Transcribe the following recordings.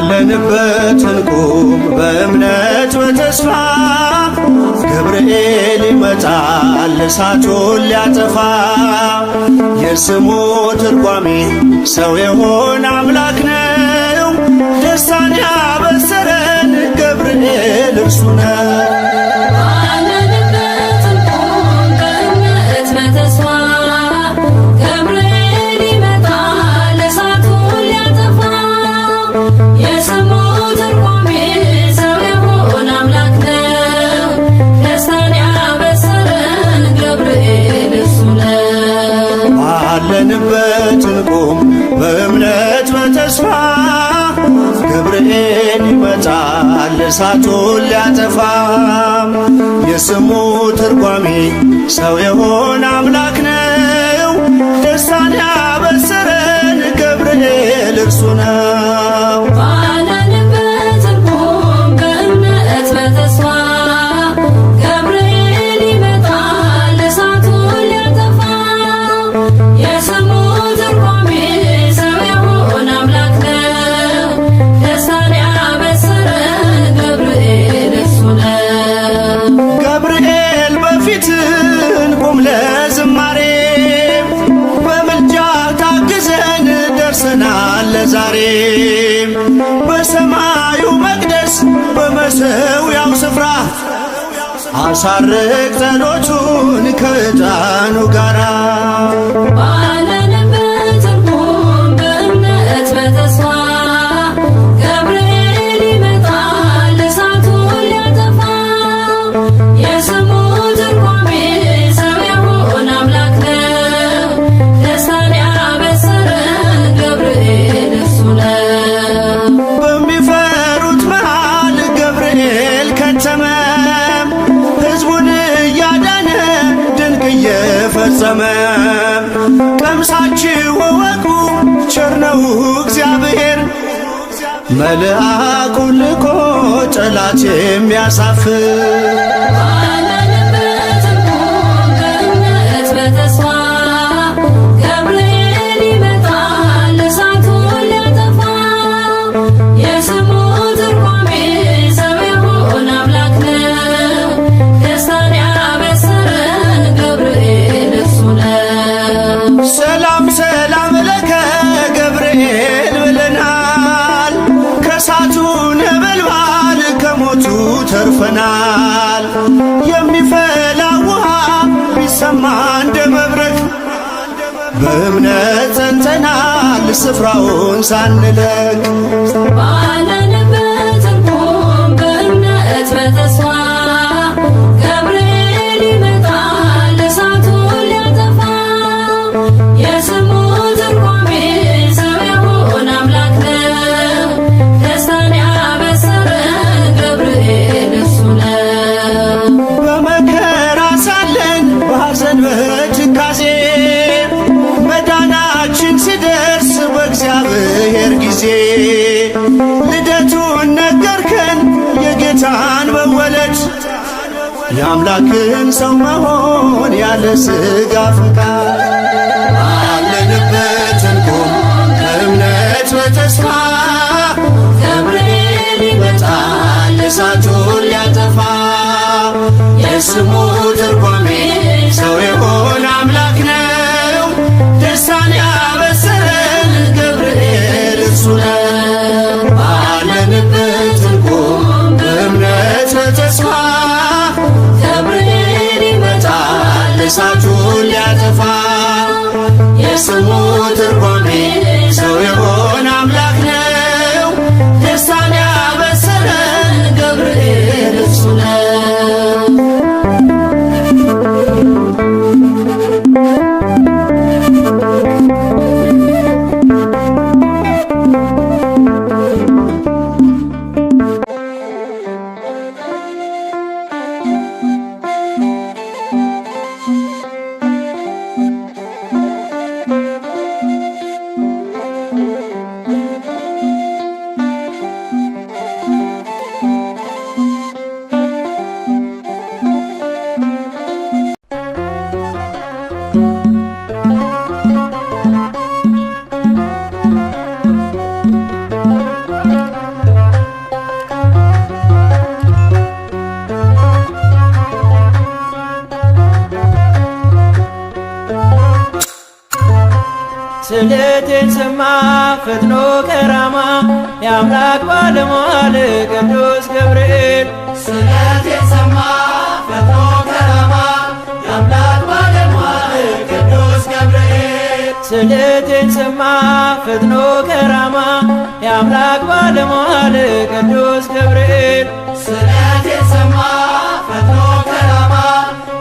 ባለንበት እንቁም በእምነት በተስፋ ገብርኤል ይመጣል እሳቱን ሊያጠፋ። የስሙ ትርጓሜ ሰው የሆነ አምላክ ነው። ደስታን ያበሰረን ገብርኤል እርሱ ነው። ባለንበት እንቁም በእምነት በተስፋ ገብርኤል ይመጣል እሳቱን ሊያጠፋ። የስሙ ትርጓሜ ሰው የሆነ አምላክ ነው። ደስታን ያበሰረን ገብርኤል እርሱ ነው። ዛሬ በሰማዩ መቅደስ በመሠዊያው ስፍራ አሳርግ ጸሎቱን ከዕጣኑ ጋራ። ባለንበት እንቁም በእምነት በተስፋ ገብርኤል ይመጣል እሳቱን ሊያጠፋ። የስሙ ትርጓሜ ሰው የሆነ አምላክ ነው። ደስታን ያበሰረን ገብርኤል በሚፈሩት መሃል ገብርኤል ከተመ። ሕዝቡን እያዳነ ድንቅ እየፈጸመ። ቀምሳችሁ እወቁ ቸር ነው እግዚአብሔር፣ መልአኩን ልኮ ጠላት የሚያሳፍር። ሰላም ሰላም ለከ ገብርኤል ብለናል። ከእሳቱ ነበልባል ከሞቱ ተርፈናል። የሚፈላ ውሃ ቢሰማ እንደ መብረቅ በእምነት ጸንተናል ስፍራውን ሳንለቅ። ባለንበት እንቁም በእምነት በተስፋ ገብርኤል ይመጣል እሳቱን ሊያጠፋ። የስሙ ትርጓሜ ሰው የሆነ አምላክ ነው። ደስታን ያበሰረን ገብርኤል እርሱ ነው። በመከራ ሳለን በሐዘን በትካዜ መዳናችን ሲደርስ በእግዚአብሔር ጊዜ ልደቱን ነገርከን የጌታን መወለድ፣ የአምላክን ሰው መሆን ያለ ሥጋ ፈቃድ። ባለንበት እንቁም በእምነት በተስፋ ገብርኤል ይመጣል እሳቱን ሊያጠፋ። የስሙ ትርጓሜ ሰው የሆነ አምላክ ነው። ደስታን ያበሰረን ገብርኤል እርሱ ነው። ባለንበት እንቁም በእምነት በተስፋ ገብርኤል ይመጣል እሳቱን ሊያጠፋ። የስሙ ትርጓሜ ሰው የሆነ አምላክ ነው። ደስታን ያበሰረን ገብርኤል እርሱ ነው። ሰማ ፈጥኖ ከራማ የአምላክ ባለሟል ቅዱስ ገብርኤል ስለቴን ሰማ ፈጥኖ ከራማ የአምላክ ባለሟል ቅዱስ ገብርኤል ስለቴን ሰማ ፈጥኖ ከራማ የአምላክ ባለሟል ቅዱስ ገብርኤል ስለቴን ሰማ ፈጥኖ ከራማ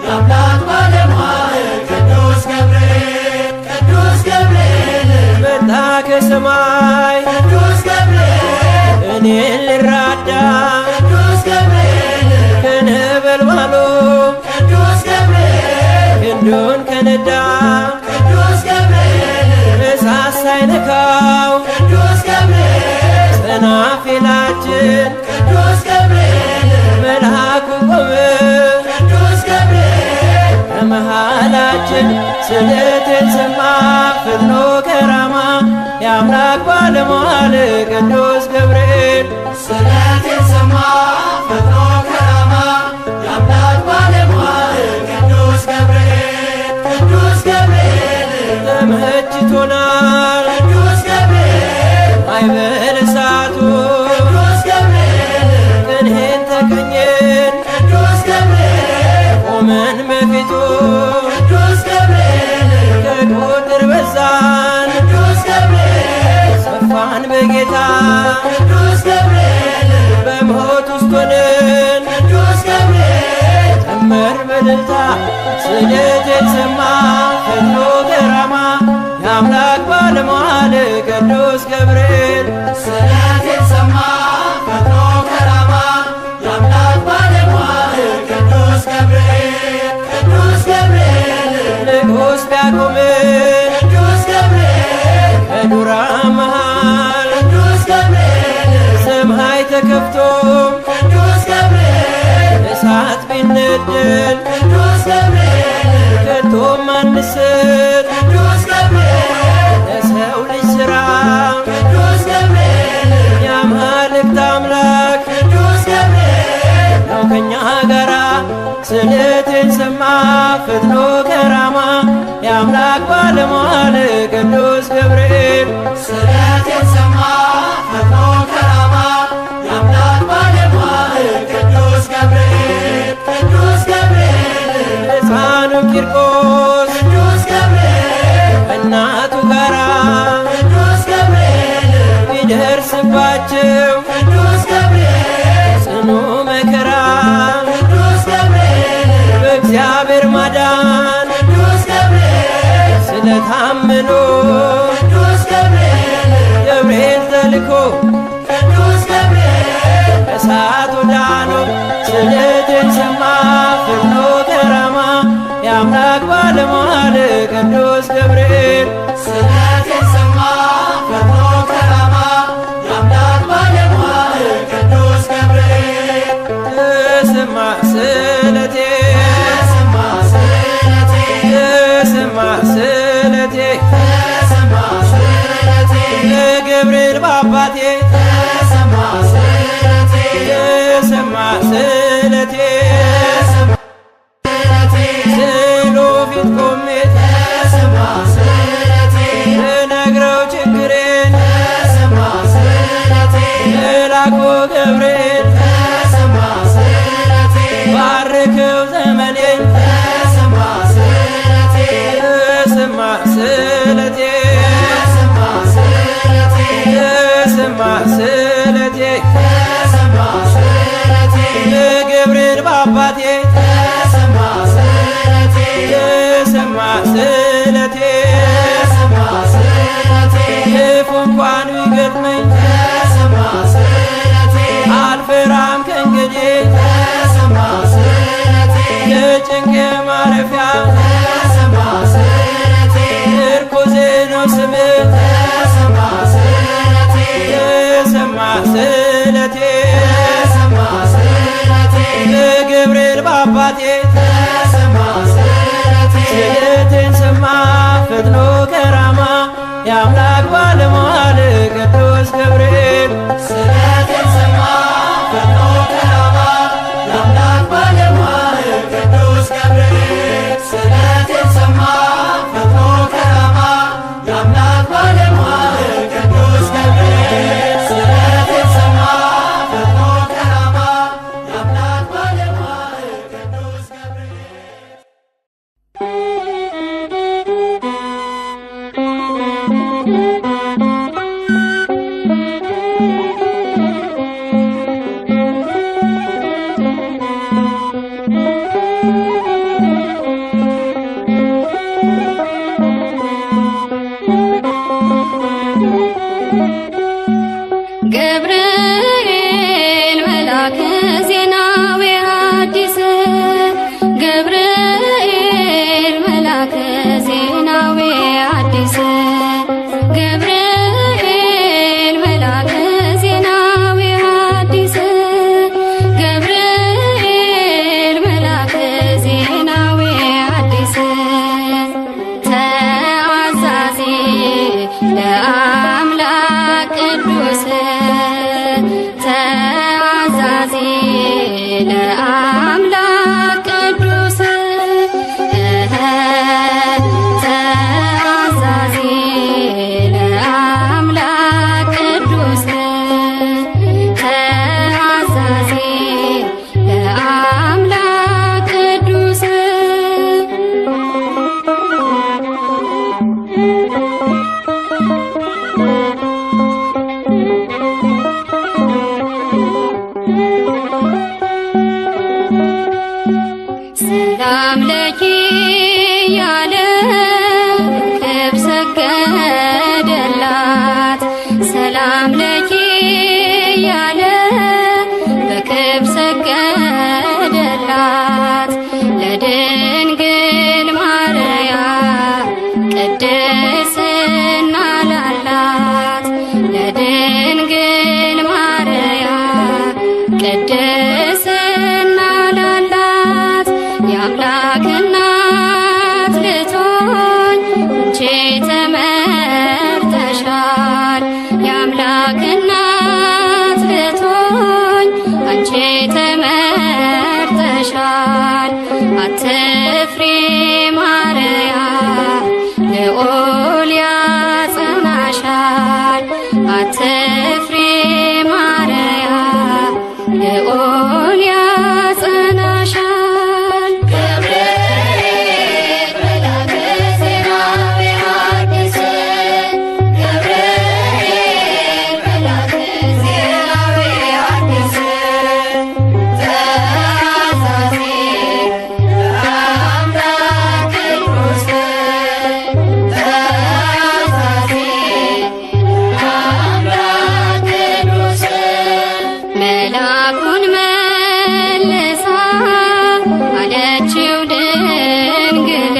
የአምላክ ባለሟል ቅዱስ ገብርኤል ቅዱስ ገብርኤል መጣ ከሰማይ ቅዱስ ገብርኤል እኔን ልራዳ ቅዱስ ገብርኤል ከነበልባሉ ቅዱስ ገብርኤል ክንዱን ከነዳ ቅዱስ ገብርኤል እሳት ሳይነካው ቅዱስ ገብርኤል ሰናፊላችን ቅዱስ ገብርኤል መልአኩ ቆመ ቅዱስ ገብርኤል ከመሃላችን ስለቴን ሰማ ፈጥኖ ከራማ የአምላክ ባለሟል ቅዱስ ገብርኤል ስለቴን ሰማ ፈጥኖ ከራማ የአምላክ ባለሟል ቅዱስ ገብርኤል ቅዱስ ገብርኤል ተመችቶናል ቅዱስ ገብርኤል ማዕበለ እሳቱ ቅዱስ ገብርኤል ቅንሄን ተቀኘን ቅዱስ ገብርኤል ቆመን በፊቱ ቅዱስ ገብርኤል ከቁጥር በዛን ቅዱስ ገብርኤል ሰፋን በጌታ ቅዱስ ገብርኤል በሞት ውስጥ ሆነን ቅዱስ ገብርኤል ዘመር በእልልታ ስለቴን ሰማ ፈጥኖ ከራማ የአምላክ ባለሟል ቅዱስ ገብርኤል ስለቴን ሰማ ፈጥኖ ከራማ የአምላክ ባለሟል ቅዱስ ገብርኤል ቅዱስ ገብርኤል ንጉሥ ቢያቆምን ቅዱስ ገብርኤል ከዱራ መሃል ቅዱስ ገብርኤል ሰማይ ተከፍቶ ቅዱስ ገብርኤል እሳት ቢነደድ ቅዱስ ገብርኤል ከቶም አንስት ቅዱስ ገብርኤል ለሰው ልጅ ሥራ ቅዱስ ገብርኤል የአማልክት አምላክ ቅዱስ ገብርኤል ነው ከኛ ጋራ ስለቴን ሰማ ፈጥኖ ከራማ የአምላክ ባለሟል ቅዱስ ገብርኤል ስለቴን ሰማ ፈጥኖ ከራማ የአምላክ ባለሟል ቅዱስ ገብርኤል ቅዱስ ገብርኤል ሕፃኑ ቂርቆስ ቅዱስ ገብርኤል ከእናቱ ጋራ ቅዱስ ገብርኤል ቢደርስባቸው ቅዱስ ገብርኤል ጽኑ መከራ ቅዱስ ገብርኤል በእግዚአብሔር ማዳን ቅዱስ ገብርኤል ስለታመኑ ቅዱስ ገብርኤል ገብርኤል ተልኮ ቅዱስ ገብርኤል እሳት ወዳኖ ስለቴን ሰማ ፈጥኖ ከራማ የአምላክ ባለሟል ቅዱስ ገብርኤል ስለቴን ሰማ ፈጥኖ ከራማ የአምላክ ባለሟል ቅዱስ ገብርኤል ተሰማ ስለቴ ተሰማ ስለቴ ተሰማ ስለቴ ተሰማ ስለቴ ለገብርኤል በአባቴ ተሰማ ስለቴ ተሰማ ስለቴ ተሰማ ስለቴ ስዕሉ ፊት ቆሜ ተሰማ ስለቴ ልነግረው ችግሬን ተሰማ ስለቴ መልአኩ ገብርኤል ተሰማ ስለቴ ባርከው ዘመኔን ተሰማ ስለቴ ተሰማ ስለቴ ተሰማ ስለቴ ተሰማ ስለቴ ተሰማ ስለቴ ለገብርኤል በአባቴ ተሰማ ስለቴ ተሰማ ስለቴ ተሰማ ስለቴ ክፉ እንኳን ቢገጥመኝ ተሰማ ስለቴ አልፈራም ከእንግዲህ ተሰማ ስለቴ የጭንቅ ማረፊያ ተሰማ ስለቴ ምርኩዜ ነው ስምህ ተሰማ ስለቴ ተሰማ ስለቴ ተሰማ ስለቴ ለገብርኤል በአባቴ ተሰማ ስለቴ ስለቴን ሰማ ፈጥኖ ከራማ የአምላክ ባለሟል ቅዱስ ገብርኤል ስለቴን ሰማ ፈጥኖ ከራማ የአምላክ ባለሟል ቅዱስ ገብርኤል ስለቴን ሰማ ፈጥኖ ከራማ የአምላክ ባለሟል ሰላም ለኪ ያለ ክብ ሰገደላት። ሰላም ለኪ ያለ በክብ ሰገደላት። ለድንግል ማርያም ቅድስና ላላት ለድንግል ማርያም ቅድስና ላላት የአምላክ እናት ልትሆኝ አንቺ ተመርጠሻል። የአምላክ እናት ልትሆኝ አንቺ ተመርጠሻል። አትፍሪ ማርያም ልዑል ያጸናሻል። አትፍሪ ማርያም ልዑል ያጸናሻል። ገብርኤል መልአከ ዜና ቢሐዲስ ገብርኤል መልአከ ዜና ቢሐዲስ ተአዛዚ በአምላክ ቅዱስ ተአዛዚ በአምላክ ቅዱስ መልአኩን መልሳ አለችው ድንግል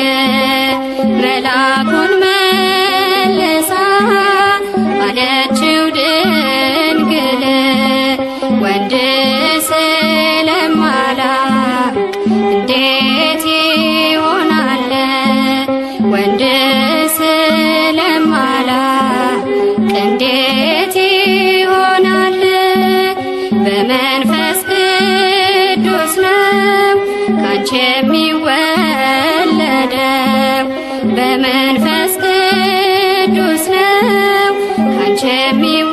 መልአኩን መልሳ አለችው ድንግል ወንድ ስለማላውቅ እንዴት ይሆናል ወንድ ስለማላውቅ እንዴት ይሆናል በመንፈስ ቅዱስ ነው ካንቺ የሚወለደው በመንፈስ ቅዱስ ነው ካንቺ የሚወለደው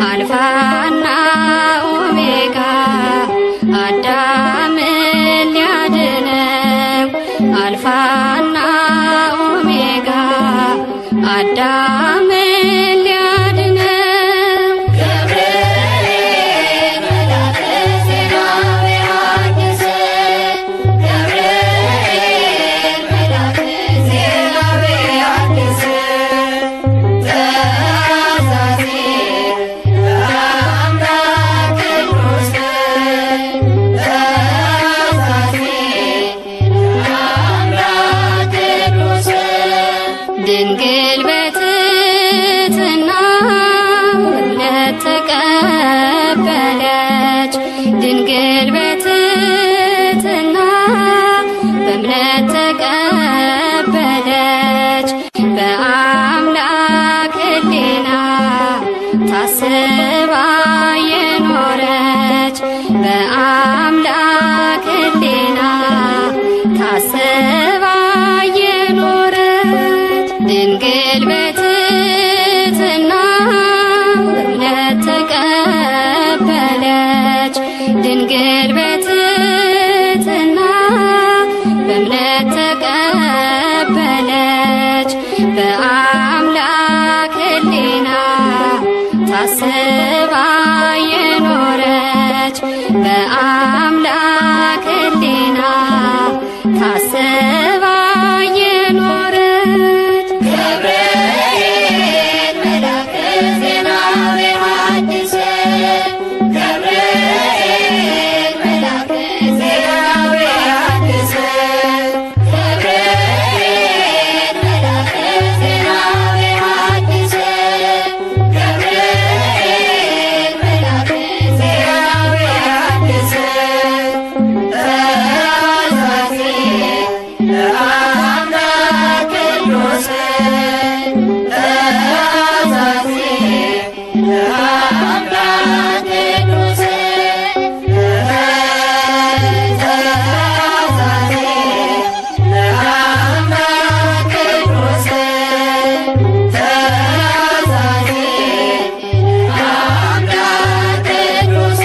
አልፋና ኦሜጋ አዳምን ሊያድነው አልፋና ኦሜጋ አዳምን ሊያድነው ገብርኤል መልአከ ዜና ቢሐዲስ ገብርኤል መልአከ ዜና ቢሐዲስ ተአዛዚ በአምላክ ቅዱስ ተአዛዚ በአምላክ ቅዱስ ድንግል በትሕትና እምነት ተቀበለች። ድንግል በትሕትና በእምነት ተቀበለች። በአምላክ ሕሊና ታስባ የኖረች በአምላክ ሕሊና ታስባ የኖረች ድንግል በትሕትና እምነት ተቀበለች። ድንግል በትሕትና በእምነት ተቀበለች። በአምላክ ሕሊና ታስባ የኖረች በአምላክ ሕሊና ታስባ የኖረች ገብርኤል መልአከ ዜና ቢሐዲስ ገብርኤል መልአከ ዜና ቢሐዲስ ገብርኤል መልአከ ዜና ቢሐዲስ ገብርኤል መልአከ ዜና ቢሐዲስ ተአዛዚ በአምላክ ቅዱስ ተአዛዚ በአምላክ ቅዱስ ተአዛዚ በአምላክ ቅዱስ ተአዛዚ በአምላክ ቅዱስ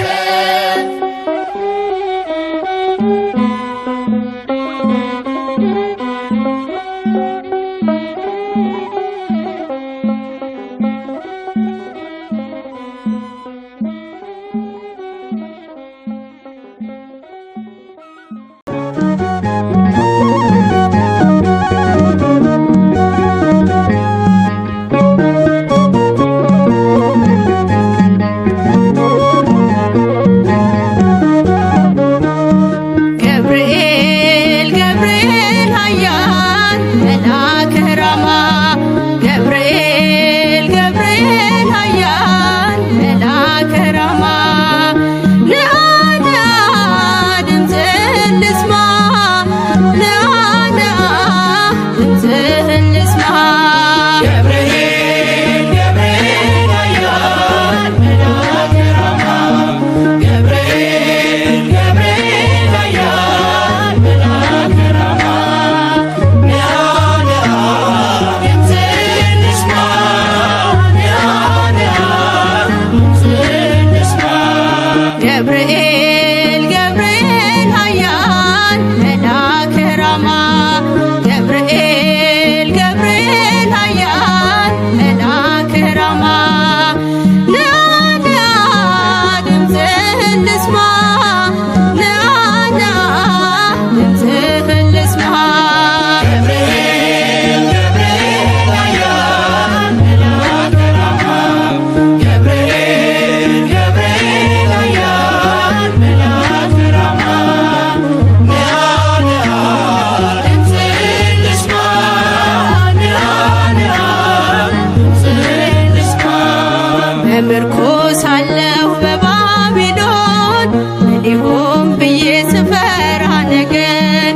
በምርኮ ሳለሁ በባቢሎን ምን ይሆን ብዬ ስፈራ ነገር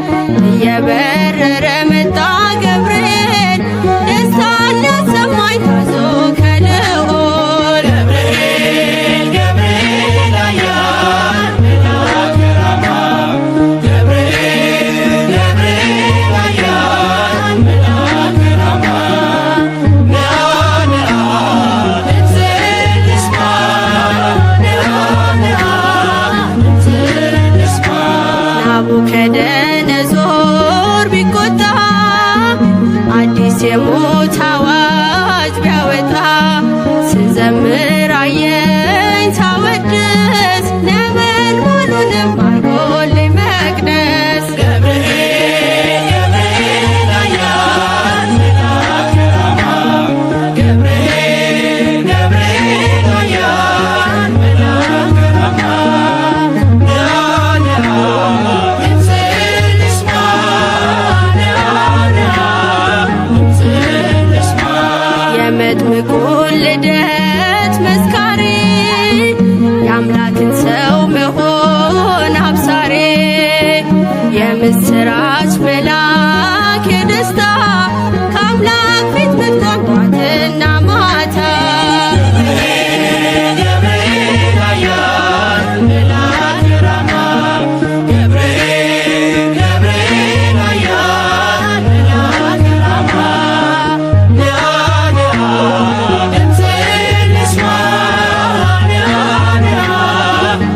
እየበረረ መጣ ገብርኤል ደስታን ሊያሰማኝ ታዞ ከልዑል ገብርኤል ገብርኤል ኃያል መልአከ ራማ ገብርኤል ገብርኤል ኃያል መልአከ ራማ ነአ ነአ ድምፅህን ልስማ ነአ ነአ ድምፅህን ልስማ ናቡከደነዞር ቢቆጣ አዲስ የሞት አዋጅ ቢያወጣ ስዘምር አየኝ ሳወድስ ነበልባሉንም አርጎልኝ መቅደስ ገብርኤል ገብርኤል ኃያል መልአከ ራማ ገብርኤል ገብርኤል ኃያል መልአከ ራማ ነአ ነአ ድምፅህን ልስማ ነአ ነአ ድምፅህን ልስማ የመጥምቁን ልደት መስካሪ የአምላክን ሰው መሆን አብሳሪ የምስራች መልአክ የደስታ ከአምላክ ፊት መጥቷል ጧትና ማታ ገብርኤል ኃያል መልአከ ራማ ገብርኤል ገብርኤል ኃያል መልአከ ራማ ነአ ነአ ድምፅህን ልስማ ነአ ነአ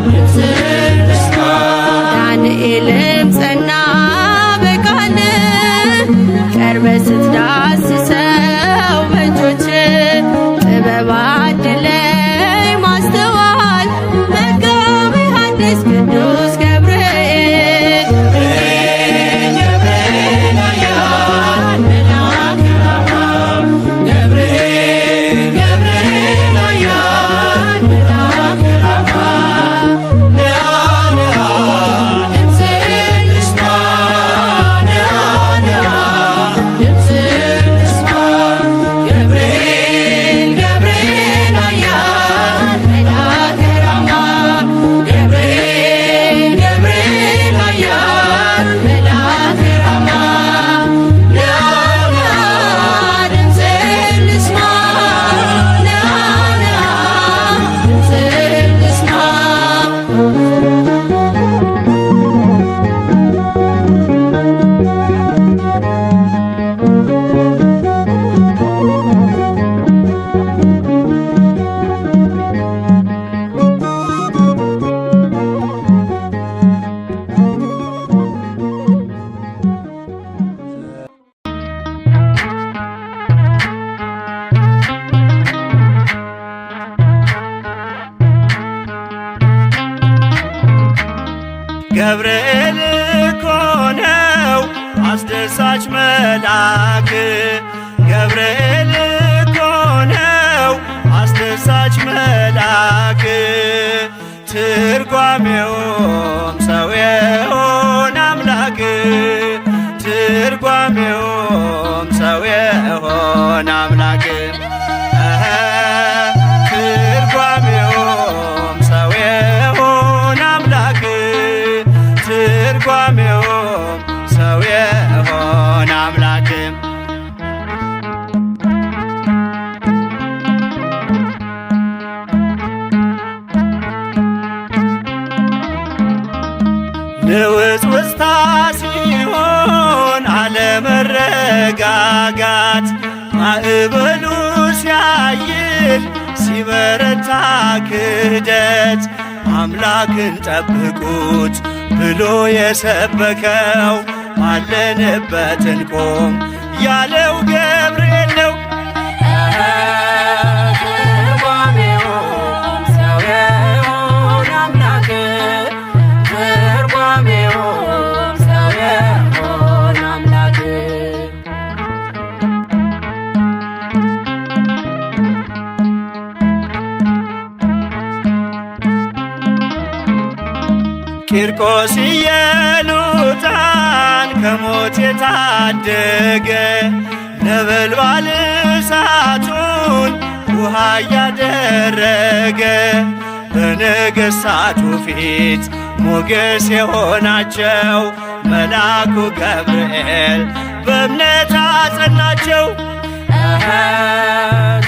ድምፅህን ልስማ ዳንኤልም ጸና በቃል ቀርበ ስትዳስሰው በእጆች ጥበብ አድለኝ ማስተዋል መጋቤ ሐዲስ ቅዱስ ገብርኤል ገብርኤል ኃያል መልአከ ራማ ገብርኤል ገብርኤል ኃያል መልአከ ራማ ነአ ነአ ድምፅህን ልስማ ነአ ነአ ድምፅህን ልስማ ገብርኤል ገብርኤል ኃያል መልአከ ራማ ገብርኤል ገብርኤል ኃያል መልአከ ራማ ነአ ነአ ድምፅህን ልስማ ነአ ነአ ድምፅህን ልስማ ገብርኤል እኮ ነው አስደሳች መልአክ ገብርኤል እኮ ነው አስደሳች መልአክ ትርጓሜውም ሰው የሆነ አምላክ ትርጓሜውም ሰው የሆነ አምላክ ትርጓሜውም ሰው የሆነ አምላክ ትርጓሜውም ሰው የሆነ አምላክ ንውጽውጽታ ሲሆን አለመረጋጋት ማዕበሉ ሲያይል ሲበረታ ክህደት አምላክን ጠብቁት ብሎ የሰበከው አለንበት እንቆም ያለው ገብርኤል ነው። ትርጓሜውም ሰው የሆነ አምላክ ትርጓሜውም ሰው የሆነ አምላክ ቂርቆስ ኢየሉጣን ከሞት የታደገ ነበልባል እሳቱን ውሃ ውሃ እያደረገ በነገሥታቱ ፊት ሞገስ የሆናቸው መልአኩ ገብርኤል በእምነት አጸናቸው።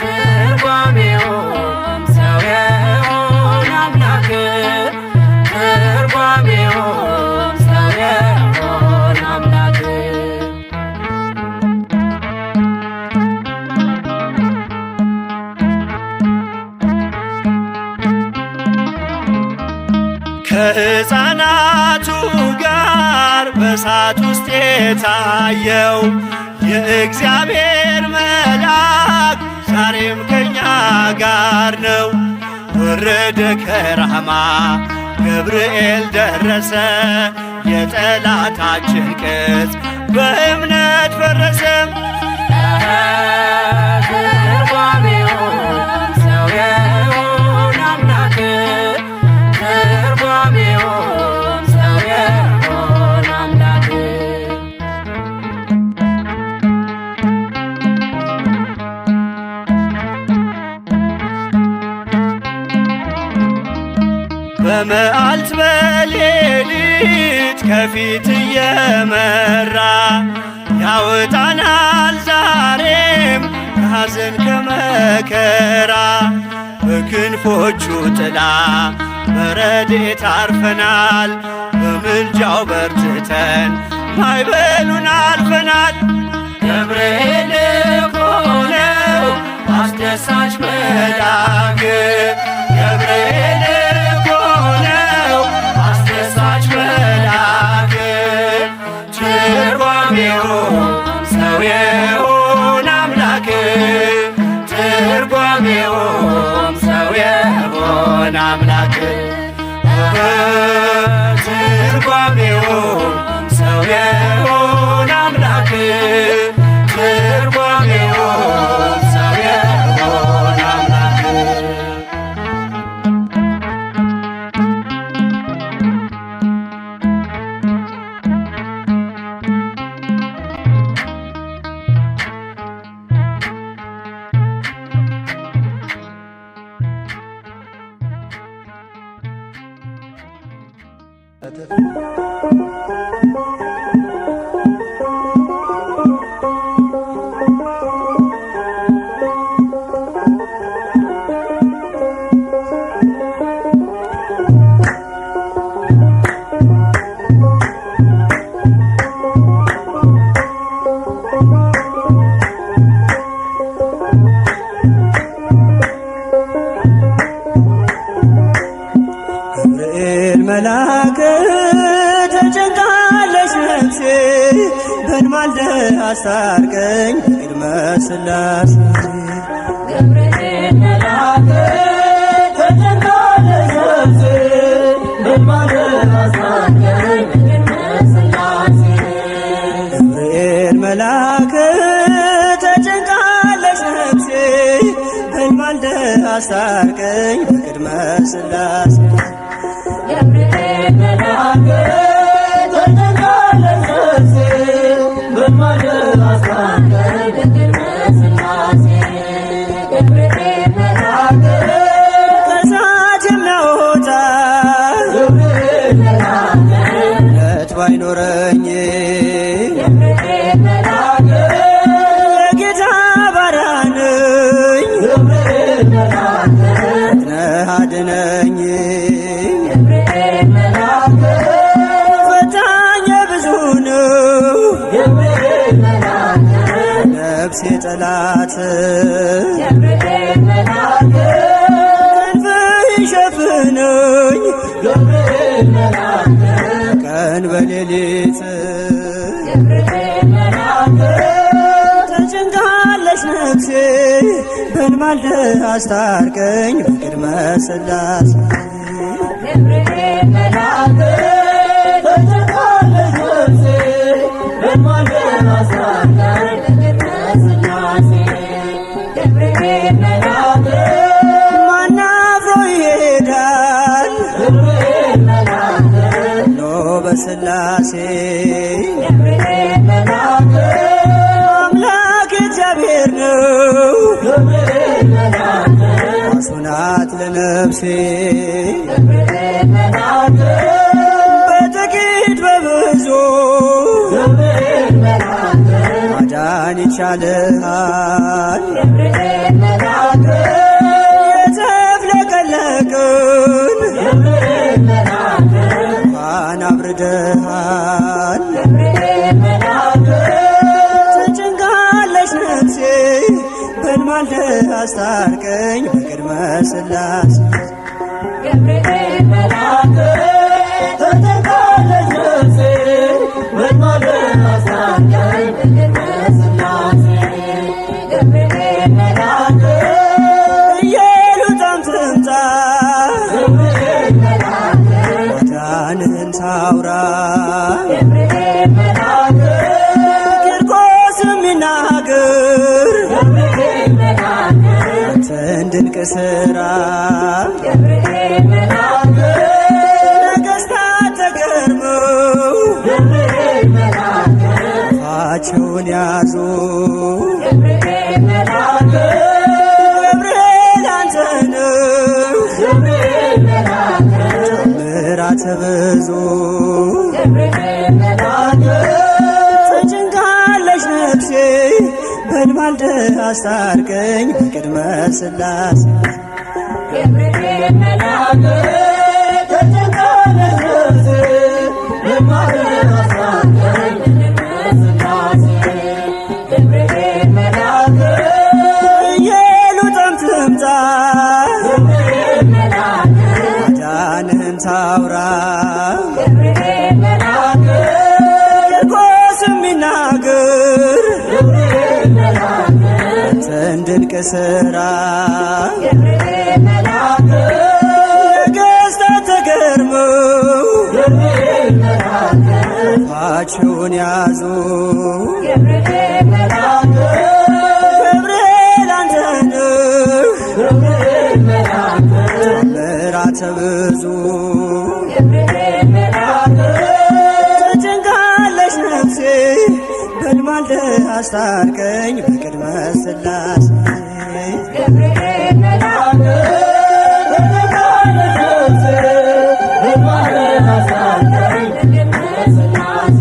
ትርጓሜውም ሰው የሆነ አምላክ ትርጓሜውም ሰው የሆነ አምላክ ከሕፃናቱ ጋር በእሳት ውስጥ የታየው የእግዚአብሔር መልአክ ዛሬም ከኛ ጋር ነው። ወረደ ከራማ ገብርኤል ደረሰ፣ የጠላታችን ቅጽ በእምነት ፈረሰ። ትርጓሜውም ሰው የሆነ አምላክ ትርጓሜውም ሰው የሆነ አምላክ በመዓልት በሌሊት ከፊት እየመራ ያወጣናል ዛሬም ከሐዘን ከመከራ። በክንፎቹ ጥላ በረድኤት አርፈናል፣ በምልጃው በርትተን ማዕበሉን አልፈናል። ገብርኤል እኮ ነው አስደሳች መልአክ ገብርኤል እኮ ነው አስደሳች መልአክ። ትርጓሜውም ሰው የሆነ አምላክ ትርጓሜውም ሰው የሆነ አምላክ ትርጓሜውም ሰው የሆነ አምላክ ትርጓሜውም ሰው የሆነ አምላክ ገብርኤል መልአክ ተጨንቃለች ነፍሴ በንማልደ አስታርቀኝ ቅድመ ሥላሴ። ገብርኤል መልአክ ተጨንቃለች ነፍሴ በንማልደ አስታርቀኝ ቅድመ ሥላሴ። ገብርኤል መልአክ ተጨንቃለች ነፍሴ በንማልደ አስታርቀኝ ቅድመ ሥላሴ። ገብርኤል መልአክ ተጨንቃለች ነፍሴ በንማልደ አስታርቀኝ ቅድመ ሥላሴ። ገብርኤል መልአክ ከእሳት የሚያወጣ ገብርኤል መልአክ እምነት ባይኖረኝ ገብርኤል መልአክ የጌታ ባሪያ ነኝ ገብርኤል መልአክ ነህ አድነኝ። ገብርኤል መልአክ ፈታኝ ብዙ ነው ገብርኤል መልአክ ነፍሴ ጠላት ገብርኤል መልአክ ክንፍህ ይሸፍነኝ ገብርኤል መልአክ ቀን በሌሊት ገብርኤል መልአክ ተጨንቃለች ነፍሴ በንማልደ አስታርቀኝ በቅድመ ሥላሴ። ገብርኤል መልአክ ተጨንቃለች ነፍሴ በንማልደ አስታርቀኝ በቅድመ ሥላሴ። ገብርኤል መልአክ ማን አፍሮ ይሄዳል ገብርኤል መልአክ ኖ በሥላሴ። ገብርኤል መልአክ አምላክ እግዚአብሔር ነው ገብርኤል መልአክ ነፍሴ ገብርኤል መልአክ በጥቂት በብዙ ገብርኤል መልአክ ማዳን ይቻልሃል ገብርኤል መልአክ የተፍለቀለቅን ገብርኤል መልአክ ውሃን አብርደሃል ገብርኤል መልአክ ትጨንቃለች ነፍሴ በልማልደ አስታርቀኝ በቅድመ ሥላሴ ገብርኤል መልአክ ተጨንቃለች ነፍሴ በልማልደ አስታርቀኝ በቅድመ ሥላሴ ገብርኤል መልአክ ኢየሉጣም ትምጣ ገብርኤል መልአክ ማዳንህን ታውራ ገብርኤል መልአክ ቂርቆስም ይናገር ገብርኤል መልአክ አንተን ድንቅ ሥራ ገብርኤል መልአክ ነገሥታት ተገርመው ገብርኤል መልአክ አፋቸውን ያዙ ገብርኤል መልአክ ገብርኤል አንተነህ ገብርኤል መልአክ ምሕረት ብዙ ገብርኤል መልአክ ተጨንቃለች ነፍሴ በልማልደ አስታርቀኝ በቅድመ ሥላሴ ገብርኤል መልአክ ተጨንቃለች ነፍሴ በልማልደ አስታርቀኝ በቅድመ ሥላሴ ገብርኤል መልአክ ኢየሉጣም ትምጣ ገብርኤል መልአክ ማዳንህን ታውራ ገብርኤል መልአክ ቂርቆስም ይናገር ገብርኤል መልአክ አንተን ድንቅ ሥራ ገብርኤል መልአክ ነገሥታት ተገርመው ገብርኤል መልአክ አፋቸውን ያዙ ገብርኤል መልአክ ገብርኤል አንተነህ ገብርኤል መልአክ ምሕረት ብዙ ገብርኤል መልአክ ተጨንቃለች ነፍሴ በልማልደ አስታርቀኝ በቅድመ ሥላሴ ገብርኤል መልአክ ተጨንቃለች ነፍሴ በልማልደ አስታርቀኝ በቅድመ ሥላሴ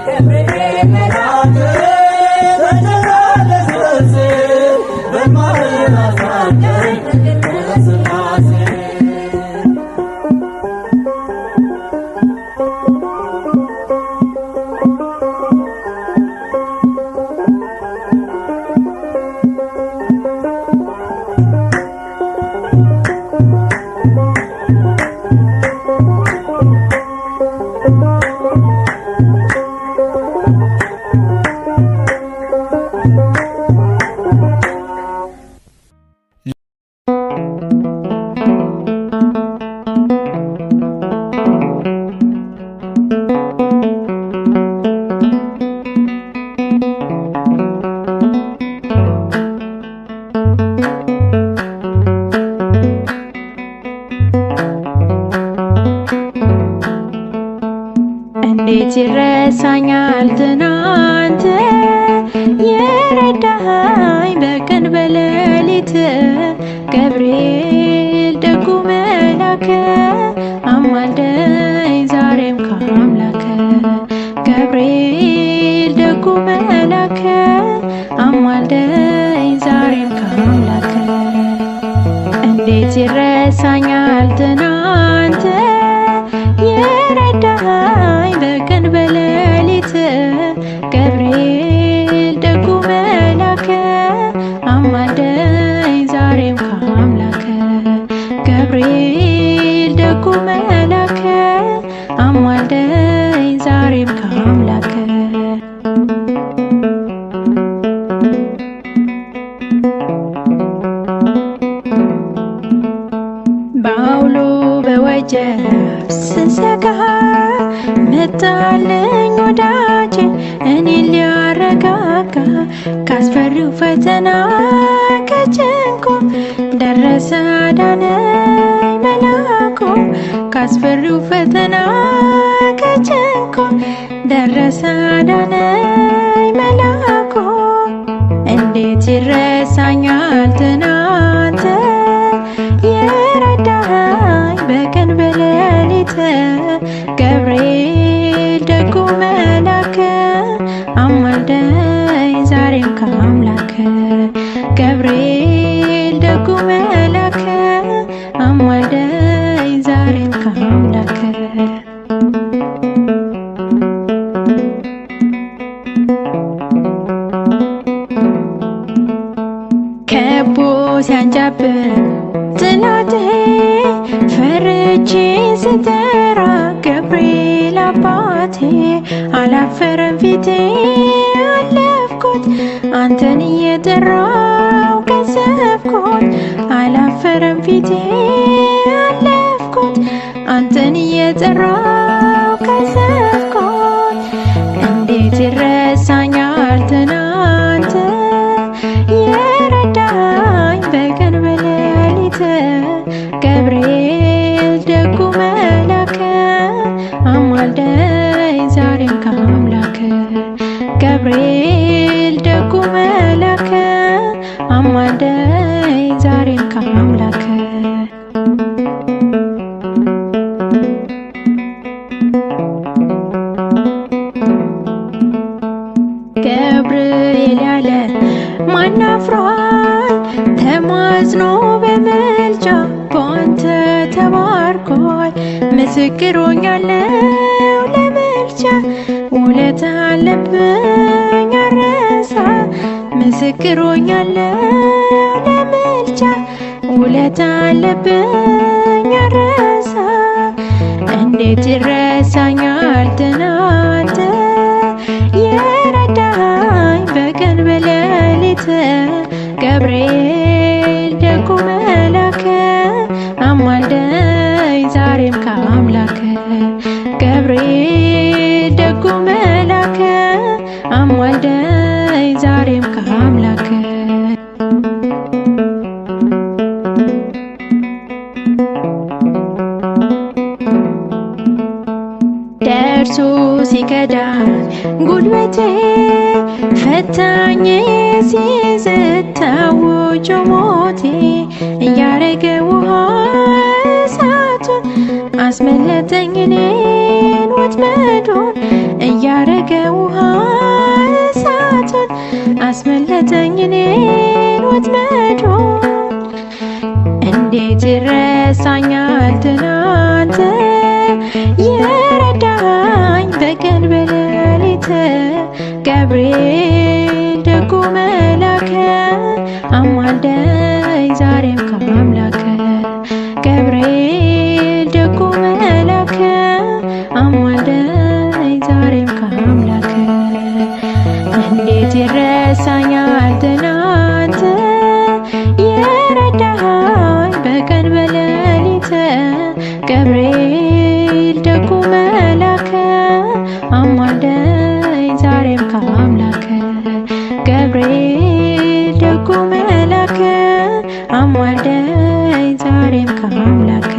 ገብርኤል መልአክ ተጨንቃለች ነፍሴ በልማልደ አስታርቀኝ በቅድመ ሥላሴ እንዴት ይረሳኛል ትናንት የረዳኸኝ በቀን በሌሊት ገብርኤል ደጉ መላከ አማልደኝ ዛሬም ከአምላከ ገብርኤል ደጉ መላከ አማልደኝ ዛሬም ከአምላከ እንዴት ይረሳኛል ትናንት የረዳኸኝ በቀን በሌሊት ገብርኤል ደጉ መላከ አማልደኝ ዛሬም ከአምላከ ገብርኤል ደጉ መላከ አማልደኝ ዛሬም ከአምላከ በአውሎ በወጀብ ስሰጋ መጣልኝ ወዳጄ እኔን ሊያረጋጋ ካስፈሪው ፈተና ከጭንቁ ደረሰ አዳነኝ መላኩ ካስፈሪው ፈተና ከጭንቁ ደረሰ አዳነኝ መላኩ እንዴት ይረሳኛል ትናንት በቀን በሌሊት ገብርኤል ደጉ መልአክ አማልደኝ ዛሬም ከአምላክ ገብርኤል ደጉ መልአክ አማልደኝ ዛሬም ከአምላክ ከቦ ሲያንጃብር ጠላቴ ፈርቼ ስጠራ ገብርኤል አባቴ አላፈረም ፊቴ አለፍኩት አንተን እየጠራው ቀሰፍኩት አላፈረም ፊቴ አለፍኩት አንተን እየጠራው ቀሰፍኩት እንዴት ይረሳኛል ትናንት የረዳኝ በቀን በሌሊት ገብርኤል ደጉ መልአክ አማልደኝ ዛሬም ከአምላክ ገብርኤል ደጉ መልአክ አማልደኝ ዛሬም ከአምላክ ገብርኤል ያለ ማን አፍሯል ተማጽኖ በምልጃ በአንተ ተባርኳል ምስክር ሆኛለሁ ለምልጃ ውለታ አለብኝ አረሳ ምስክር ሆኛለሁ ለምልጃ ውለታ አለብኝ አረሳ እንዴት ይረሳኛል ትናንት የረዳኝ በቀን በሌሊት ገብርኤል ደጉ መልአክ አማልደኝ ዛሬም ከአምላክ ገብርኤል ደጉ መልአክ አማልደኝ ዛሬም ከአምላክ ደርሶ ሲከዳኝ ጉልበቴ ፈታኝ ሲይዘኝ ታውጆ ሞቴ እያረገ ውሃ እሳቱን አስመለጠኝ እኔን ወጥመዱን እያረገ ውሃ እሳቱን አስመለጠኝ እኔን ወጥመዱን እንዴት ይረሳኛል ትናንት የረዳኝ በቀን በሌሊት ገብርኤል ደጉ መልአክ አማልደኝ ዛሬም ከአምላክ ገብርኤል ደጉ መልአክ አማልደኝ ዛሬም ከአምላክ እንዴት ይረሳኛል ትናንት የረዳኝ በቀን በሌሊት ገብርኤል ደጉ መልአክ አማልደኝ ዛሬም ከአምላክ ገብርኤል ደጉ መልአክ አማልደኝ ዛሬም ከአምላክ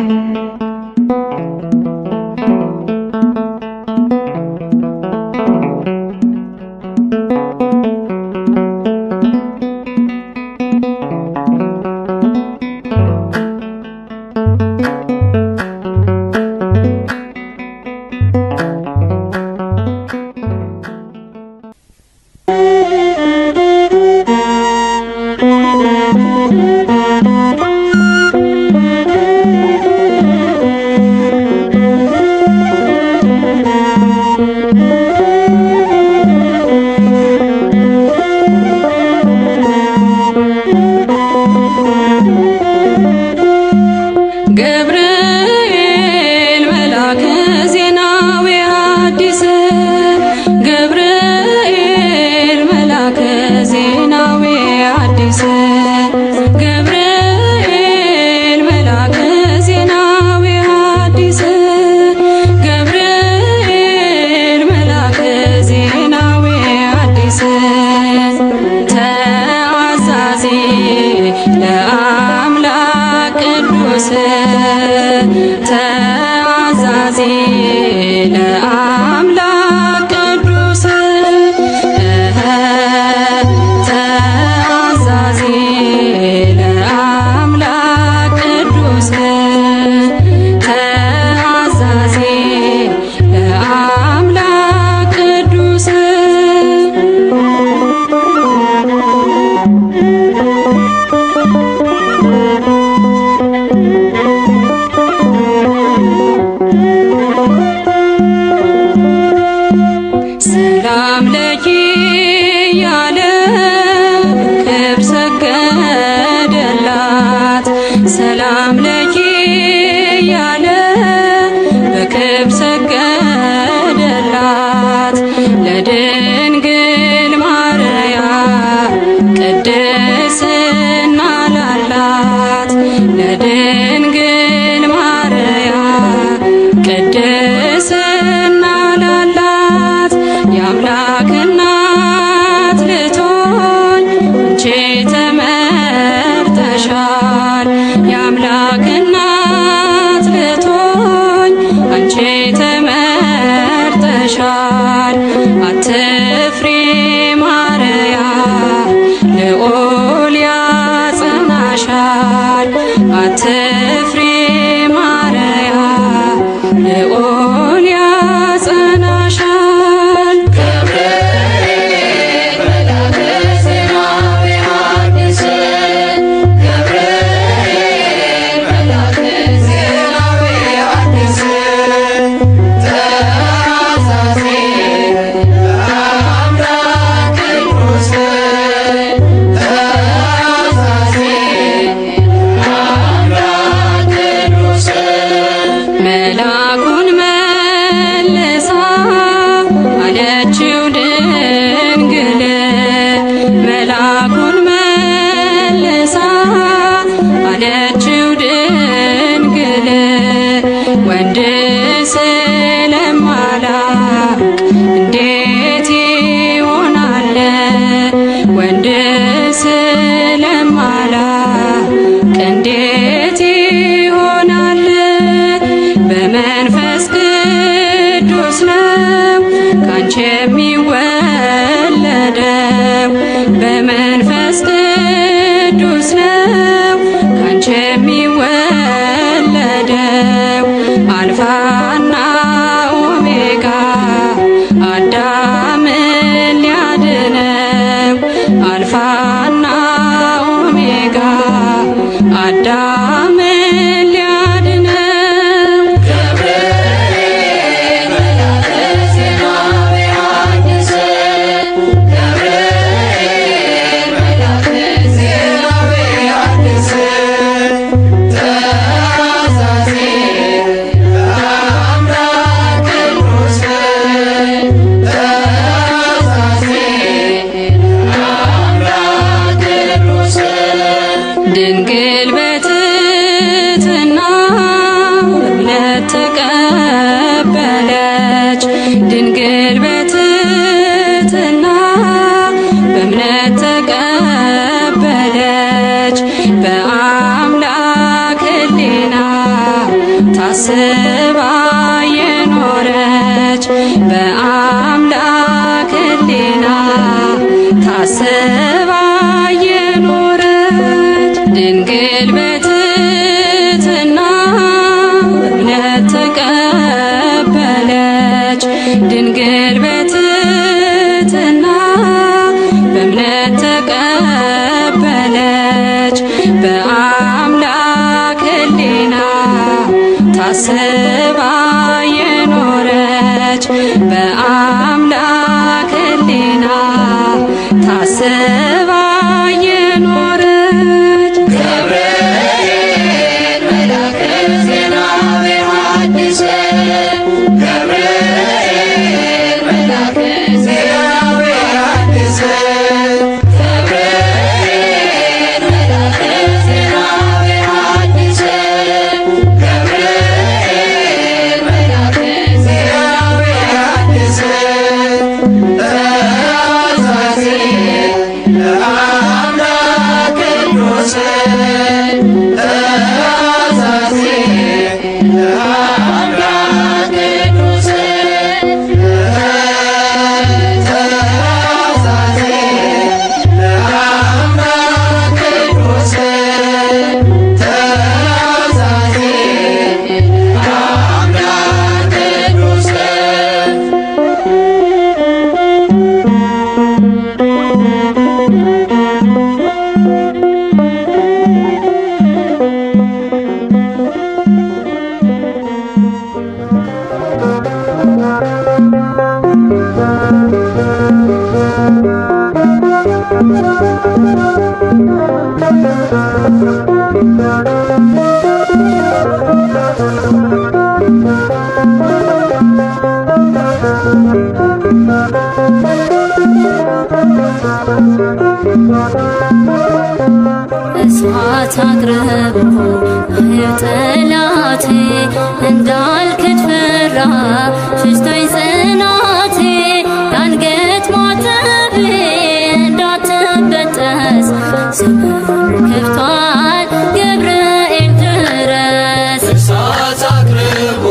አምልኪ ያለ በክብር ሰገደላት ለድንግል ማርያም ቅድስና ላላት ለድንግል ማርያም ቅድስና ላላት የአምላክ እናት ልትሆኝ አንቺ ተመርጠሻል የአምላክ እናት ልትሆኝ አንቺ ተመርጠሻል አትፍሪ ማርያም ልዑል ያጸናሻል አትፍሪ ማርያም ልዑል ያጸናሻል ገብርኤል መልአከ ዜናዊ ሐዲስ ገብርኤል መልአከ ዜናዊ ሐዲስ ተአዛዜ አምላክ ቅዱስ ተአዛዜ አምላክ ቅዱስ መላኩን መልሳ አለችው ድንግል መላኩን መልሳ አለችው ድንግል ወንድ ስለማላውቅ እንዴት ይሆናል ወንድ ስለማላውቅ እንዴት ይሆናል በመንፈስ ቅዱስ ነው ካንቺ የሚወለደው በመንፈስ ቅዱስ ነው ካንቺ የሚወለደው አልፋና ኦሜጋ አዳምን ሊያድነው አልፋና ኦሜጋ አዳምን ሊያድነው ገብርኤል መልአከ ዜናዊ ሐዲስ ገብርኤል መልአከ ዜናዊ ሐዲስ ተአዛዜ አምላክ ቅዱስ ተአዛዜ አምላክ ቅዱስ ድንግል በትሕትና እምነት ተቀበለች ድንግል በትሕትና በእምነት ተቀበለች በአምላክ ሕሊና ታስባ የኖረች በአምላክ ሕሊና ታስባ የኖረች ድንግል በትሕትና እምነት ተቀበለች ድንግል በትሕትና በእምነት ተቀበለች በአምላክ ሕሊና ታስባ የኖረች በአምላክ ሕሊና ታስባ የኖረች ገብርኤል መልአከ ዜናዊ ሐዲስ ገብርኤል መልአከ ዜናዊ ሐዲስ ገብርኤል መልአከ ዜናዊ ሐዲስ ገብርኤል መልአከ ዜናዊ ሐዲስ ተአዛዜ አምላክ ቅዱስ ተአዛዜ አምላክ ቅዱስ ተአዛዜ አምላክ ቅዱስ ተአዛዜ አምላክ ቅዱስ Thank you. እሳት አቅርቦ ጠላቴ እንዳልክድ ፈራ ሽሽቶኝ ጽናቴ የአንገት ማተቤ እንዳትበጠስ ዘመኑ ከፍቷል ገብርኤል ድረስ እሳት አቅርቦ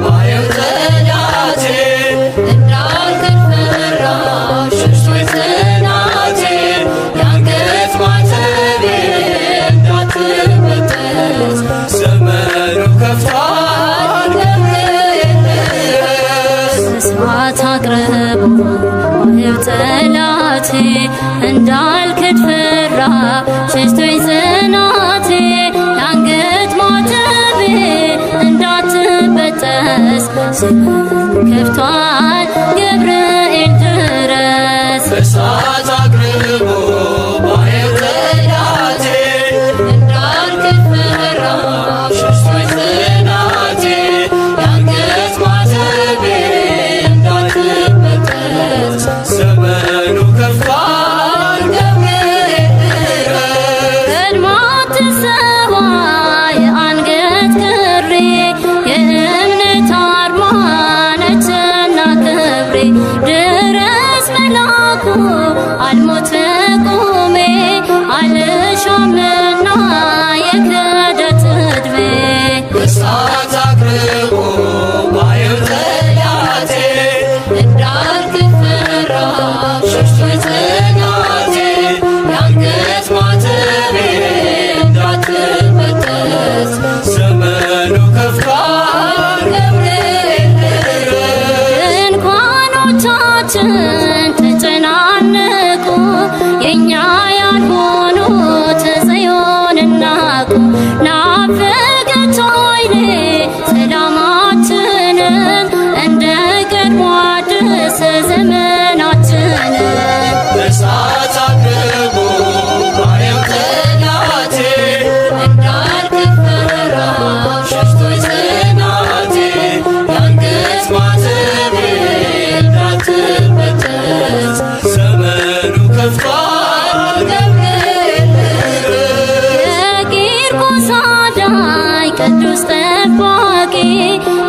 ባየው ጠላቴ እንዳልክድ ፈራ ሽሽቶኝ ጽናቴ የአንገት ማተቤ እንዳትበጠስ ዘመኑ ከፍቷል ገብርኤል ድረስ እሳት አቅርቦ ባየው ጠላቴ እንዳልክድ ፈራ ሸሽቶኝ ጽናቴ የአንገት ማተቤ እንዳትበጠስ ዘመኑ ከፍቷል ገብርኤል ድረስ እሳት አቅርቦ ባየው ጠላቴ እንዳልክድ ፈራ ሽሽቶኝ ጽናቴ የአንገት ማተቤ እንዳትበጠስ ዘመኑ ከፍቷል ገብርኤል ድረስ ቀድማ ትሰዋ የአንገት ክሬ የእምነት አርማ ነችና ክብሬ ድረስ መላኩ አልሞት በቁሜ አልሻምና የክህደት ዕድሜ እሳት አቅርቦ ባየው ጠላቴ እንዳልክድ ፈራ ሽሽቶኝ ጽናቴ የአንገት ማተቤ እንዳትበጠስ ዘመኑ ከፍቷል ገብርኤል ድረስ ድንኳኖቻችን ተጨናነቁ የእኛ ያልሆኑት ጽዮንን ናቁ ናፈቀች ዓይኔ ሰላማችንን እንደ ቀድሞ አድስ ዘመናችንን እሳት አቅርቦ ባየው ጠላቴ እንዳልክድ ፈራ ሽሽቶኝ ጽናቴ የአንገት ማተቤ እንዳትበጠስ ዘመኑ ከፍቷል ገብርኤል ድረስ የቂርቆስ አዳኝ ቅዱስ ጠባቂ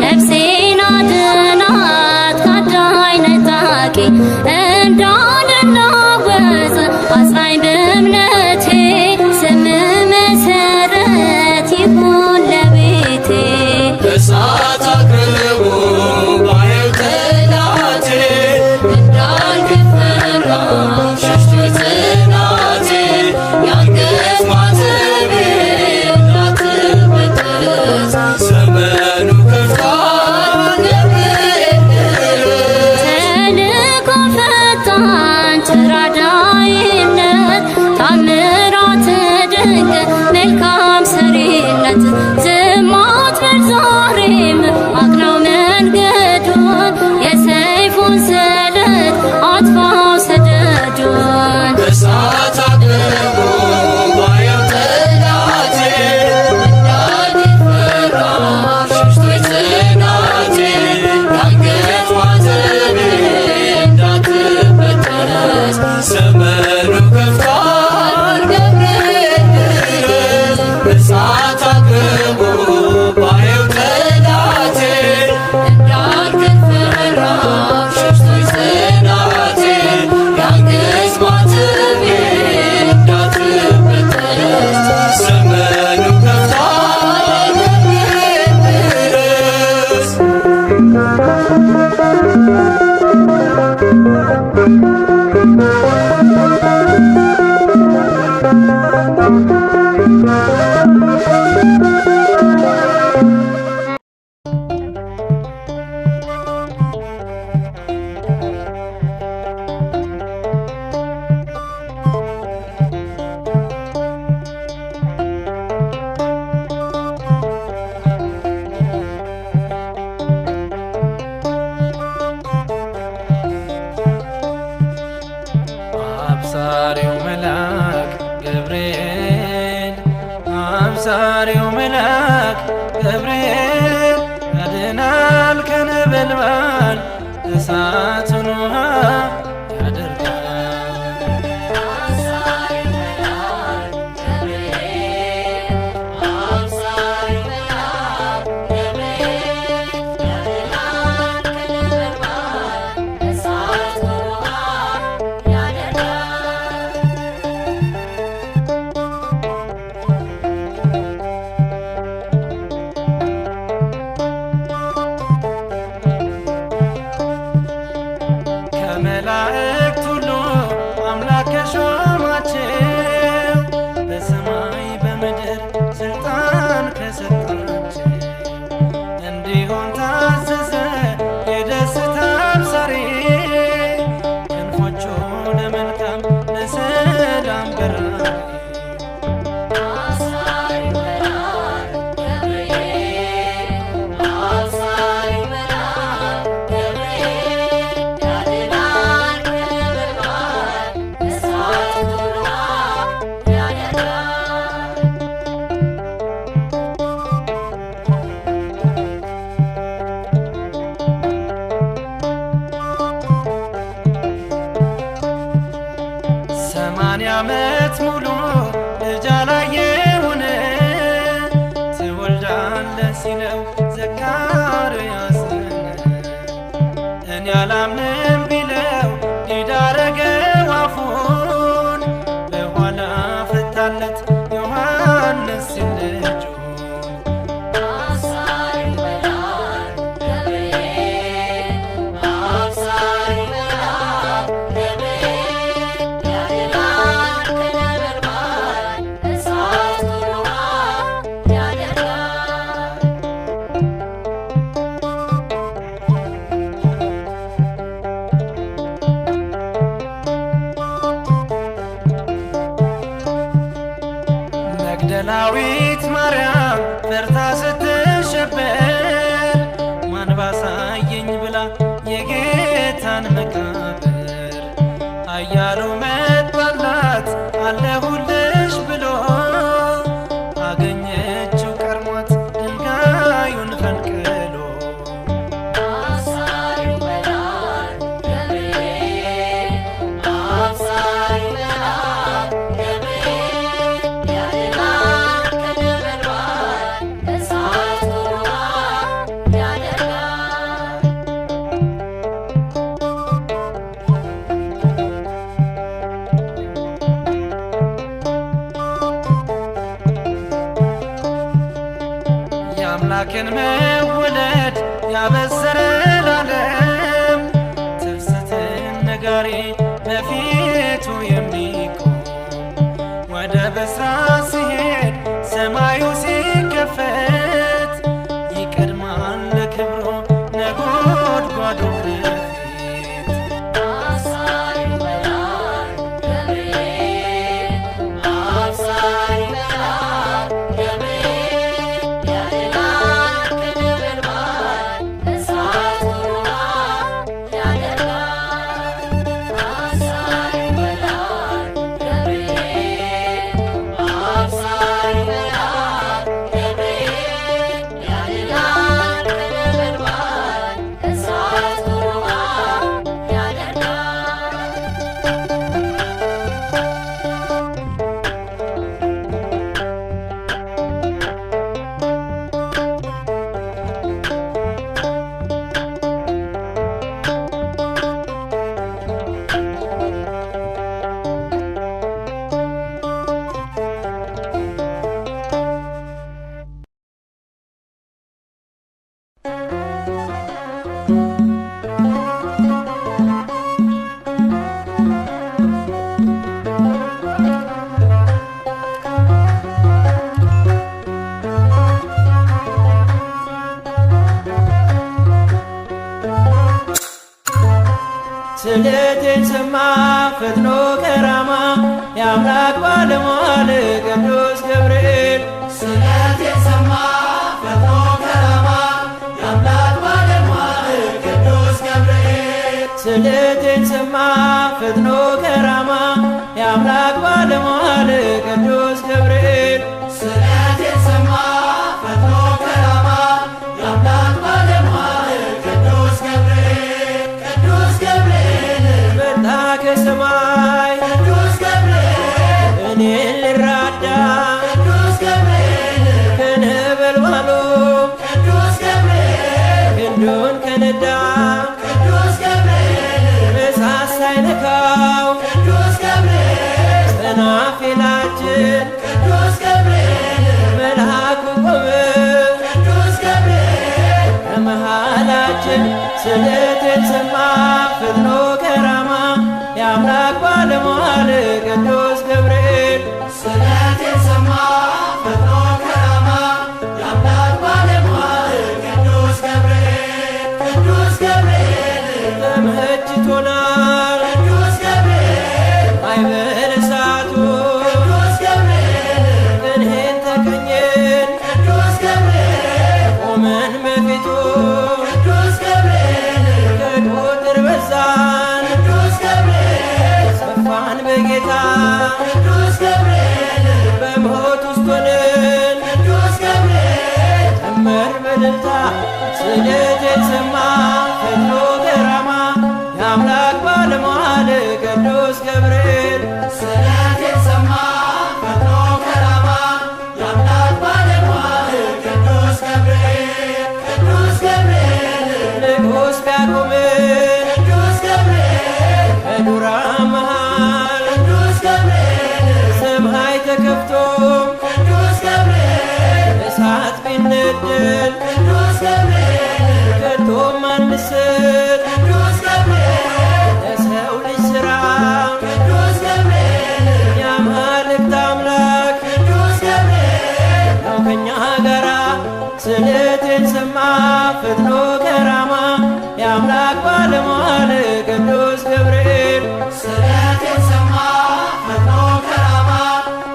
ነፍሴን አድናት ካዳኝ ነጣቂ እንዳልናወጽ አጽናኝ በእምነቴ ስም መሰረት ይሁን ለቤቴ እሳት አቅርቦ ባየው ጠላቴ እንዳልክድ ፈራ ሽሽቶኝ ጽናቴ የአንገት ማተቤ እንዳትበጠስ ዘመኑ ከፍቷል ገብርኤል ድረስ ተልእኮ ፈጣን ተራዳኢነት ታምራት ድንቅ መልካም ሰሪነት ዝም አትበል ዛሬም አቅናው መንገዱን የሰይፉን ስለት አጥፋው ሰደዱን እሳት አቅርቦ ባየው ጠላቴ እንዳልክድ ፈራ ሽሽቶኝ ጽናቴ የአንገት ማተቤ እንዳትበጠስ ዘመኑ ከፍቷል ገብርኤል ድረስ እሳት አቅርቦ ባየው ጠላቴ እንዳልክድ ፈራ ሽሽቶኝ ጽናቴ የአንገት ማተቤ እንዳትበጠስ ዘመኑ ከፍቷል ገብርኤል ድረስ አብሳሪው መልአክ ገብርኤል አብሳሪው መልአክ ገብርኤል እንዲሆን ታዘዘ የደስታ አብሳሪ ክንፎቹ ለመልካም ለሰላም በራሪ ዓመት ሙሉ ልጅ አላየውን ትወልዳለህ ሲለው ዘካርያስን እኔ አላምንም ቢለው ዲዳ አረገው አፉን በኋላ ፈታለት ዮሐንስ ሲል ልጁን መግደላዊት ማርያም ፈርታ ስትሸበር ማን ባሳየኝ ብላ የጌታን መቃብር አያሉ መጣላት አለሁልሽ ብሎ አገኘችው ቀርሟት ድንጋዩን ፈንቅሎ የአምላክን መወለድ ያበሰረ ለዓለም ትፍስትን ነጋሪ በፊቱ የሚቆም ወደ ብስራት ሲሄድ ሰማዩ ሲከፈት ይቀድማል ለክብሩ ነጎድጓዱ ፊት ስለቴን ሰማ ፈጥኖ ከራማ የአምላክ ባለሟል ቅዱስ ገብርኤል ስለቴን ሰማ ፈጥኖ ከራማ የአምላክ ባለሟል ቅዱስ ገብርኤል ስለቴን ሰማ ፈጥኖ ከራማ የአምላክ ባለሟል ቅዱስ ገብርኤል ስለቴን ሰማ ፈጥኖ ከራማ የአምላክ ባለሟል ቅዱስ ገብርኤል መጣ ከሰማይ ቅዱስ ገብርኤል እኔን ልራዳ ቅዱስ ገብርኤል ከነበልባሉ ቅዱስ ገብርኤል ክንዱን ከነዳ ቅዱስ ገብርኤል እሳት ሳይነካው ቅዱስ ገብርኤል ሰናፊላችን ቅዱስ ገብርኤል መልአኩ ቆመ ቅዱስ ገብርኤል ከመሃላችን ስለቴን ሰማ ፈጥኖ ከራማ የአምላክ ባለሟል ቅዱስ ገብርኤል ስለቴን ሰማ ፈጥኖ ከራማ የአምላክ ባለሟል ቅዱስ በእልልታ ስደቴን ሰማ ፈጥኖ ከራማ የአምላክ ባለሟል ቅዱስ ገብርኤል ስደቴን ሰማ ፈጥኖ ከራማ የአምላክ ባለሟል ቅዱስ ገብርኤል ቅዱስ ገብርኤል ንጉሥ ቢያቆምን ቅዱስ ገብርኤል በዱራ መሃል ቅዱስ ገብርኤል ሰማይ ተከፍቶ ቅዱስ ገብርኤል እሳት ቢነደድ ቅዱስ ገብርኤል ከቶም አንስት ቅዱስ ገብርኤል ለሰው ልጅ ሥራ ቅዱስ ገብርኤል የአማልክት አምላክ ቅዱስ ገብርኤል ነው ከኛ ጋራ ስደቴን ሰማ ፈጥኖ ከራማ የአምላክ ባለሟል ቅዱስ ገብርኤል ስደቴን ሰማ ፈጥኖ ከራማ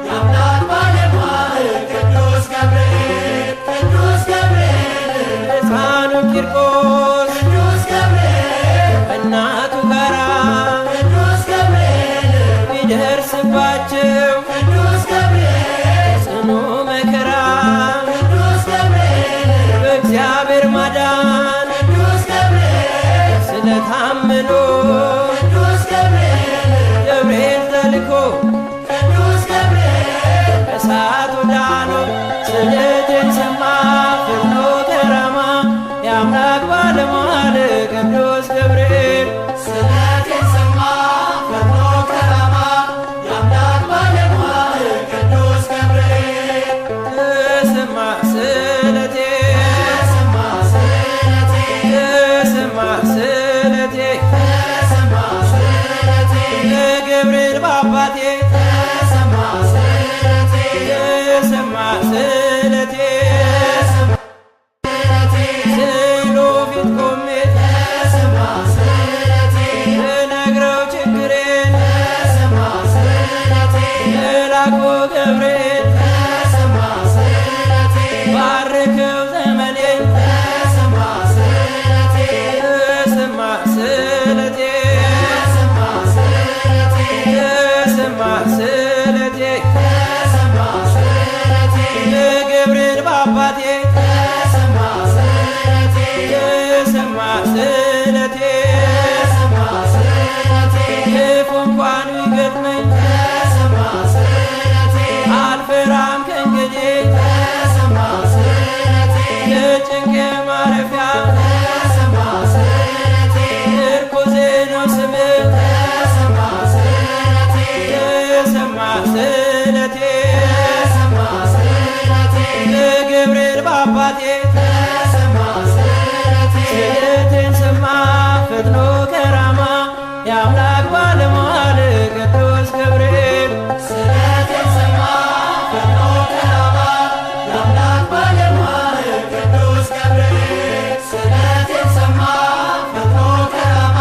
የአምላክ ባለሟል ቅዱስ ገብርኤል ቅዱስ ገብርኤል ሕፃኑ ቂርቆስ ቅዱስ ገብርኤል ከእናቱ ጋራ ቅዱስ ገብርኤል ቢደርስባቸው ቅዱስ ገብርኤል ጽኑ መከራ ቅዱስ ገብርኤል በእግዚአብሔር ማዳን ቅዱስ ገብርኤል ስለታመኑ ቅዱስ ገብርኤል ገብርኤል ተልኮ ቅዱስ ገብርኤል እሳቱ ዳኖ ስደቴን ሰማ ፈጥኖ ከራማ የአምላክ ባለሟል ቅዱስ ገብርኤል ስደቴን ሰማ ፈጥኖ ከራማ የአምላክ ባለሟል ቅዱስ ገብርኤል ተሰማ ስለቴ ተሰማ ስለቴ ተሰማ ስለቴ ተሰማ ስለቴ ለገብርኤል በአባቴ ተሰማ ስለቴ ተሰማ ስለቴ ስዕሉ ፊት ቆሜ ተሰማ ስለቴ ልነግረው ችግሬን ተሰማ ስለቴ መልአኩ ገብርኤል ተሰማ ስለቴ ባርከው ዘመኔን ተሰማ ስለቴ ተሰማ ስለቴ ተሰማ ስለቴ ተሰማ ስለቴ ተሰማ ስለቴ ለገብርኤል በአባቴ ተሰማ ስለቴ ተሰማ ስለቴ ተሰማ ስለቴ ክፉ እንኳን ቢገጥመኝ ተሰማ ስለቴ አልፈራም ከእንግዲህ ተሰማ ስለቴ የጭንቄ ማረፊያ ተሰማ ስለቴ ምርኩዜ ነው ስምህ ተሰማ ስለቴ ተሰማ ስለቴ ተሰማ ስለቴ ለገብርኤል በአባቴ ተሰማ ስለቴ ስደቴን ሰማ ፈጥኖ ከራማ የአምላክ ባለሟል ቅዱስ ገብርኤል ስደቴን ሰማ ፈጥኖ ከራማ የአምላክ ባለሟል ቅዱስ ገብርኤል ስደቴን ሰማ ፈጥኖ ከራማ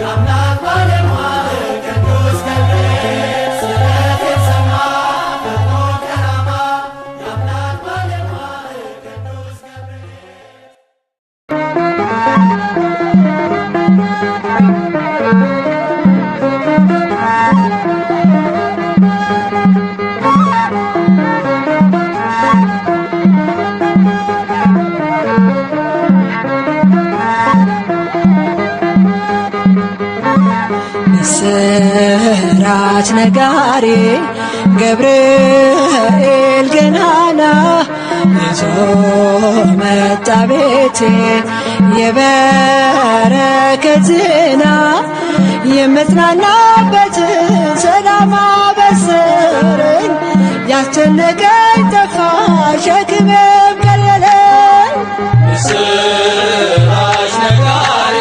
የአምላክ ባለሟል ቅዱስ ገብርኤል ስደቴን ሰማ ፈጥኖ ከራማ የአምላክ ባለሟል ቅዱስ ገብርኤል ምስራች ነጋሪ ገብርኤል ገናና ይዞ መጣ ቤቴ የበረከት ዜና የምጽናናበት ሰላም አበሰረኝ ያስጨነቀኝ ጠፋ ሸክሜም ቀለለኝ ምስራች ነጋሪ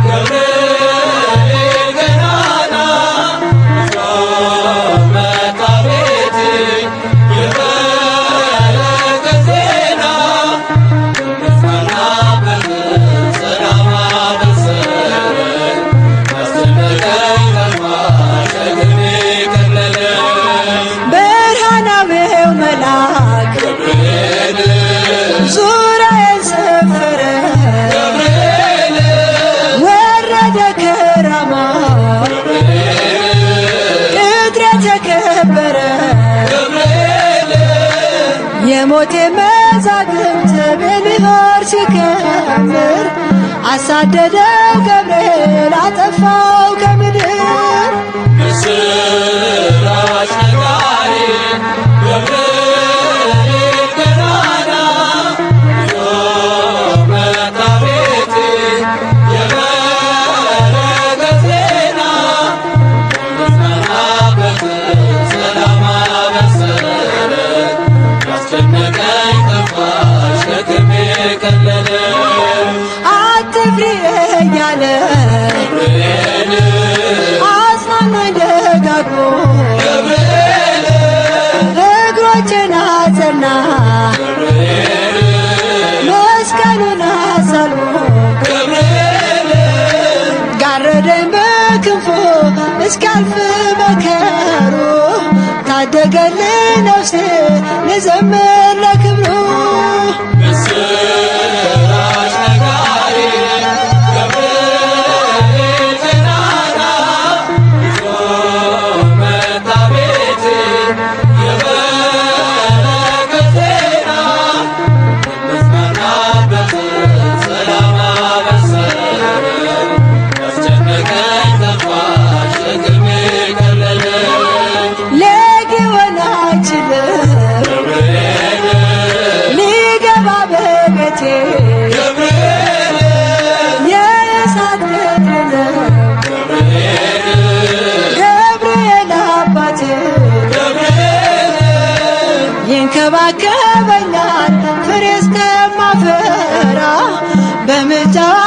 ገብርኤል ገናና ይዞ መጣ ቤቴ የበረከት ዜና የምጽናናበት ሰላም አበሰረኝ ያስጨነቀኝ ጠፋ ሸክሜ ቀለለኝ ብርሃናዊው መልአክ ገብርኤል የሞቴ መዛግብት በልሆር ሲከምር አሳደደ ገብርኤል አጠፋው ከምድር። ምስራች ነጋሪ ገብርኤል ገናና ይዞ መጣ ቤቴ የበረከት ዜና የምጽናናበት ሰላም አበሰረኝ ያስጨነቀኝ ጠፋ ሸክሜ ቀለለ። አትፍሪ እያለ አጽናናኝ ደጋግሞ እግሮቼን አጸና መስቀሉን አሳልሞ ጋረደኝ በክንፉ እስኪያልፍ መከሩ ታደገልኝ ነፍሴ ልዘምር ለክብሩ። ምስራች ነጋሪ ገብርኤል ገናና ይዞ መጣ ቤቴ የበረከት ዜና የምጽናናበት ሰላም አበሰረኝ ያስጨነቀኝ ጠፋ ሸክሜ ቀለለ። ሊሆን አይችልም ገብርኤል ሊገባ በቤቴ ገብርኤል የእሳት ቅጥር ነው ገብርኤል አባቴ ይንከባከበኛል ፍሬ እስከማፈራ በምልጃው